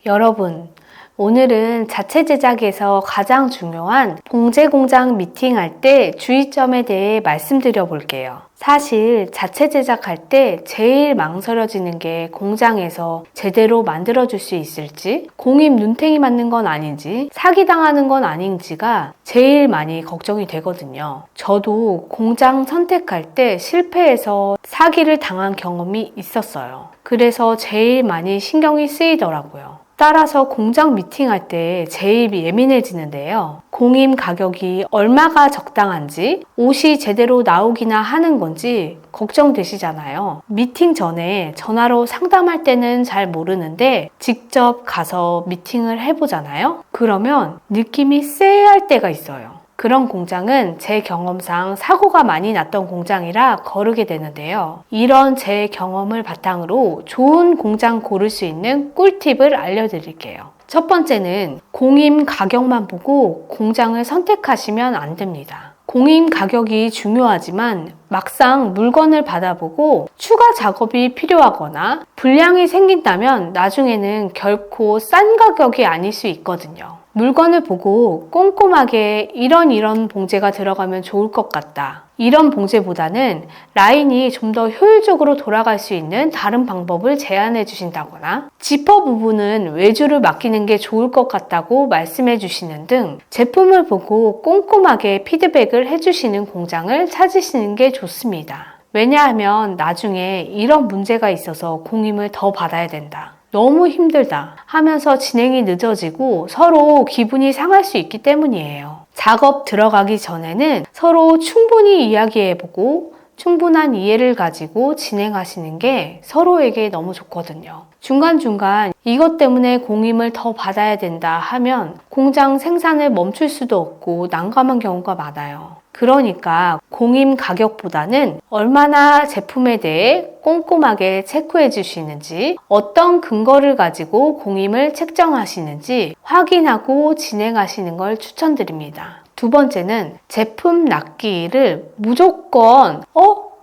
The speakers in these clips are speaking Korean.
여러분, 오늘은 자체 제작에서 가장 중요한 봉제 공장 미팅할 때 주의점에 대해 말씀드려 볼게요. 사실 자체 제작할 때 제일 망설여지는 게 공장에서 제대로 만들어줄 수 있을지, 공임 눈탱이 맞는 건 아닌지, 사기당하는 건 아닌지가 제일 많이 걱정이 되거든요. 저도 공장 선택할 때 실패해서 사기를 당한 경험이 있었어요. 그래서 제일 많이 신경이 쓰이더라고요. 따라서 공장 미팅할 때 제일 예민해지는데요. 공임 가격이 얼마가 적당한지, 옷이 제대로 나오기나 하는 건지 걱정되시잖아요. 미팅 전에 전화로 상담할 때는 잘 모르는데 직접 가서 미팅을 해보잖아요. 그러면 느낌이 쎄할 때가 있어요. 그런 공장은 제 경험상 사고가 많이 났던 공장이라 거르게 되는데요. 이런 제 경험을 바탕으로 좋은 공장 고를 수 있는 꿀팁을 알려드릴게요. 첫 번째는 공임 가격만 보고 공장을 선택하시면 안 됩니다. 공임 가격이 중요하지만 막상 물건을 받아보고 추가 작업이 필요하거나 불량이 생긴다면 나중에는 결코 싼 가격이 아닐 수 있거든요. 물건을 보고 꼼꼼하게 이런 봉제가 들어가면 좋을 것 같다. 이런 봉제보다는 라인이 좀 더 효율적으로 돌아갈 수 있는 다른 방법을 제안해 주신다거나 지퍼 부분은 외주를 맡기는 게 좋을 것 같다고 말씀해 주시는 등 제품을 보고 꼼꼼하게 피드백을 해주시는 공장을 찾으시는 게 좋습니다. 왜냐하면 나중에 이런 문제가 있어서 공임을 더 받아야 된다, 너무 힘들다 하면서 진행이 늦어지고 서로 기분이 상할 수 있기 때문이에요. 작업 들어가기 전에는 서로 충분히 이야기해보고 충분한 이해를 가지고 진행하시는 게 서로에게 너무 좋거든요. 중간중간 이것 때문에 공임을 더 받아야 된다 하면 공장 생산을 멈출 수도 없고 난감한 경우가 많아요. 그러니까 공임 가격보다는 얼마나 제품에 대해 꼼꼼하게 체크해 주시는지, 어떤 근거를 가지고 공임을 책정하시는지 확인하고 진행하시는 걸 추천드립니다. 두 번째는 제품 납기를 무조건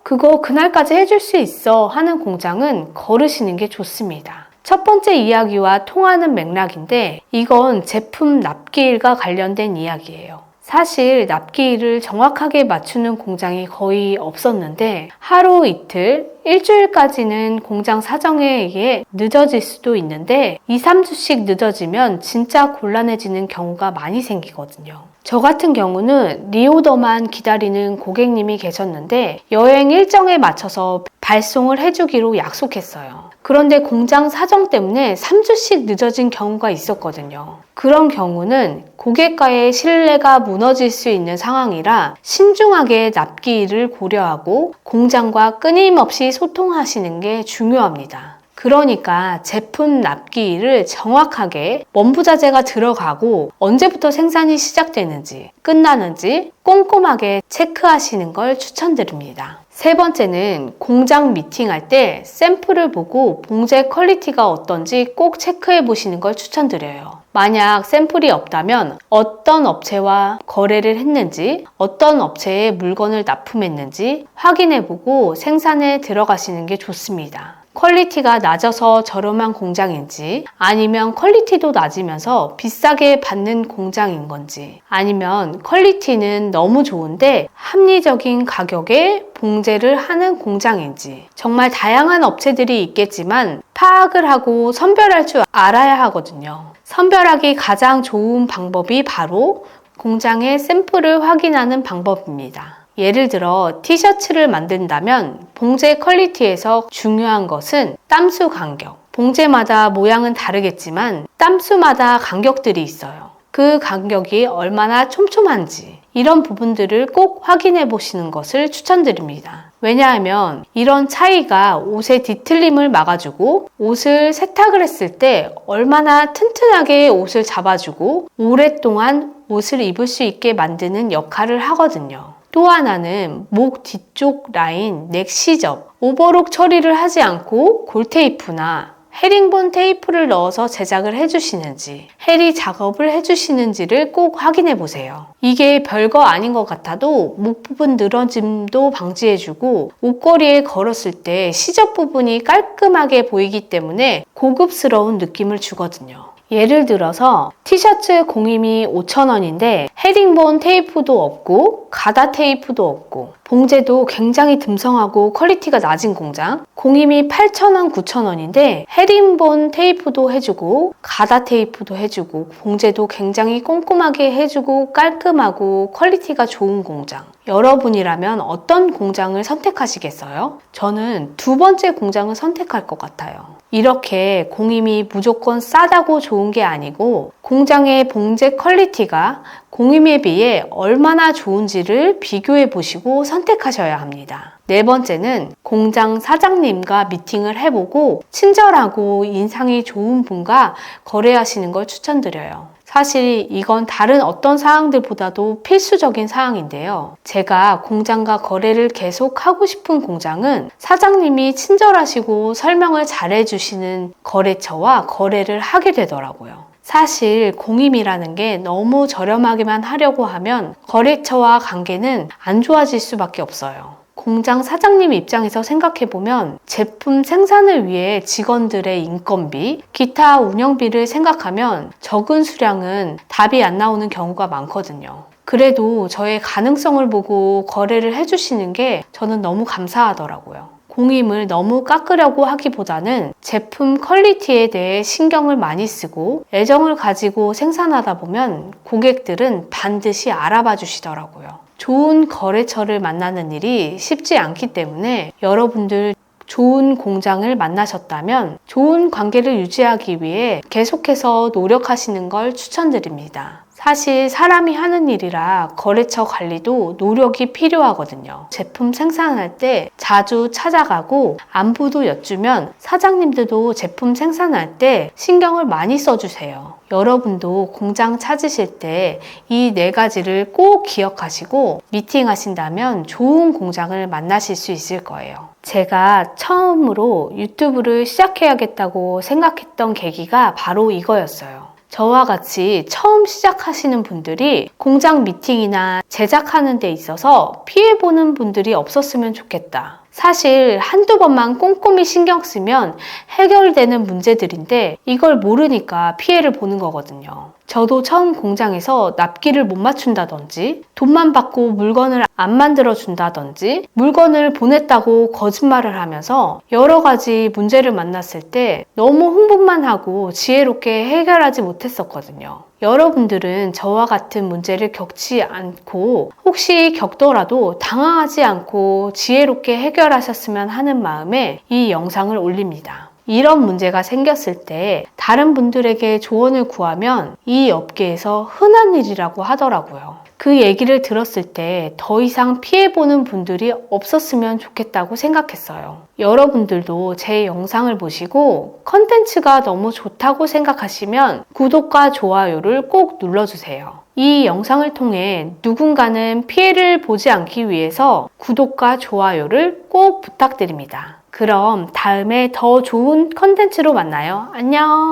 그거 그날까지 해줄 수 있어 하는 공장은 거르시는 게 좋습니다. 첫 번째 이야기와 통하는 맥락인데 이건 제품 납기일과 관련된 이야기예요. 사실 납기일을 정확하게 맞추는 공장이 거의 없었는데 하루 이틀, 일주일까지는 공장 사정에 의해 늦어질 수도 있는데 2, 3주씩 늦어지면 진짜 곤란해지는 경우가 많이 생기거든요. 저 같은 경우는 리오더만 기다리는 고객님이 계셨는데 여행 일정에 맞춰서 발송을 해주기로 약속했어요. 그런데 공장 사정 때문에 3주씩 늦어진 경우가 있었거든요. 그런 경우는 고객과의 신뢰가 무너질 수 있는 상황이라 신중하게 납기일을 고려하고 공장과 끊임없이 소통하시는 게 중요합니다. 그러니까 제품 납기일을 정확하게 원부자재가 들어가고 언제부터 생산이 시작되는지 끝나는지 꼼꼼하게 체크하시는 걸 추천드립니다. 세 번째는 공장 미팅할 때 샘플을 보고 봉제 퀄리티가 어떤지 꼭 체크해 보시는 걸 추천드려요. 만약 샘플이 없다면 어떤 업체와 거래를 했는지, 어떤 업체에 물건을 납품했는지 확인해 보고 생산에 들어가시는 게 좋습니다. 퀄리티가 낮아서 저렴한 공장인지, 아니면 퀄리티도 낮으면서 비싸게 받는 공장인 건지, 아니면 퀄리티는 너무 좋은데 합리적인 가격에 봉제를 하는 공장인지, 정말 다양한 업체들이 있겠지만 파악을 하고 선별할 줄 알아야 하거든요. 선별하기 가장 좋은 방법이 바로 공장의 샘플을 확인하는 방법입니다. 예를 들어 티셔츠를 만든다면 봉제 퀄리티에서 중요한 것은 땀수 간격. 봉제마다 모양은 다르겠지만 땀수마다 간격들이 있어요. 그 간격이 얼마나 촘촘한지 이런 부분들을 꼭 확인해 보시는 것을 추천드립니다. 왜냐하면 이런 차이가 옷의 뒤틀림을 막아주고 옷을 세탁을 했을 때 얼마나 튼튼하게 옷을 잡아주고 오랫동안 옷을 입을 수 있게 만드는 역할을 하거든요. 또 하나는 목 뒤쪽 라인 넥 시접, 오버록 처리를 하지 않고 골테이프나 헤링본 테이프를 넣어서 제작을 해주시는지, 해리 작업을 해주시는지를 꼭 확인해 보세요. 이게 별거 아닌 것 같아도 목 부분 늘어짐도 방지해주고 옷걸이에 걸었을 때 시접 부분이 깔끔하게 보이기 때문에 고급스러운 느낌을 주거든요. 예를 들어서 티셔츠 공임이 5,000원인데 헤링본 테이프도 없고 가다 테이프도 없고 봉제도 굉장히 듬성하고 퀄리티가 낮은 공장, 공임이 8,000원, 9,000원인데 헤링본 테이프도 해주고 가다 테이프도 해주고 봉제도 굉장히 꼼꼼하게 해주고 깔끔하고 퀄리티가 좋은 공장. 여러분이라면 어떤 공장을 선택하시겠어요? 저는 두 번째 공장을 선택할 것 같아요. 이렇게 공임이 무조건 싸다고 좋은 게 아니고 공장의 봉제 퀄리티가 공임에 비해 얼마나 좋은지를 비교해 보시고 선택하셔야 합니다. 네 번째는 공장 사장님과 미팅을 해보고 친절하고 인상이 좋은 분과 거래하시는 걸 추천드려요. 사실 이건 다른 어떤 사항들보다도 필수적인 사항인데요. 제가 공장과 거래를 계속 하고 싶은 공장은 사장님이 친절하시고 설명을 잘해주시는 거래처와 거래를 하게 되더라고요. 사실 공임이라는 게 너무 저렴하게만 하려고 하면 거래처와 관계는 안 좋아질 수밖에 없어요. 공장 사장님 입장에서 생각해보면 제품 생산을 위해 직원들의 인건비, 기타 운영비를 생각하면 적은 수량은 답이 안 나오는 경우가 많거든요. 그래도 저의 가능성을 보고 거래를 해주시는 게 저는 너무 감사하더라고요. 공임을 너무 깎으려고 하기보다는 제품 퀄리티에 대해 신경을 많이 쓰고 애정을 가지고 생산하다 보면 고객들은 반드시 알아봐 주시더라고요. 좋은 거래처를 만나는 일이 쉽지 않기 때문에 여러분들 좋은 공장을 만나셨다면 좋은 관계를 유지하기 위해 계속해서 노력하시는 걸 추천드립니다. 사실 사람이 하는 일이라 거래처 관리도 노력이 필요하거든요. 제품 생산할 때 자주 찾아가고 안부도 여쭈면 사장님들도 제품 생산할 때 신경을 많이 써주세요. 여러분도 공장 찾으실 때 이 네 가지를 꼭 기억하시고 미팅하신다면 좋은 공장을 만나실 수 있을 거예요. 제가 처음으로 유튜브를 시작해야겠다고 생각했던 계기가 바로 이거였어요. 저와 같이 처음 시작하시는 분들이 공장 미팅이나 제작하는 데 있어서 피해보는 분들이 없었으면 좋겠다. 사실 한두 번만 꼼꼼히 신경 쓰면 해결되는 문제들인데 이걸 모르니까 피해를 보는 거거든요. 저도 처음 공장에서 납기를 못 맞춘다든지 돈만 받고 물건을 안 만들어 준다든지 물건을 보냈다고 거짓말을 하면서 여러 가지 문제를 만났을 때 너무 흥분만 하고 지혜롭게 해결하지 못했었거든요. 여러분들은 저와 같은 문제를 겪지 않고 혹시 겪더라도 당황하지 않고 지혜롭게 해결하셨으면 하는 마음에 이 영상을 올립니다. 이런 문제가 생겼을 때 다른 분들에게 조언을 구하면 이 업계에서 흔한 일이라고 하더라고요. 그 얘기를 들었을 때 더 이상 피해보는 분들이 없었으면 좋겠다고 생각했어요. 여러분들도 제 영상을 보시고 컨텐츠가 너무 좋다고 생각하시면 구독과 좋아요를 꼭 눌러주세요. 이 영상을 통해 누군가는 피해를 보지 않기 위해서 구독과 좋아요를 꼭 부탁드립니다. 그럼 다음에 더 좋은 컨텐츠로 만나요. 안녕!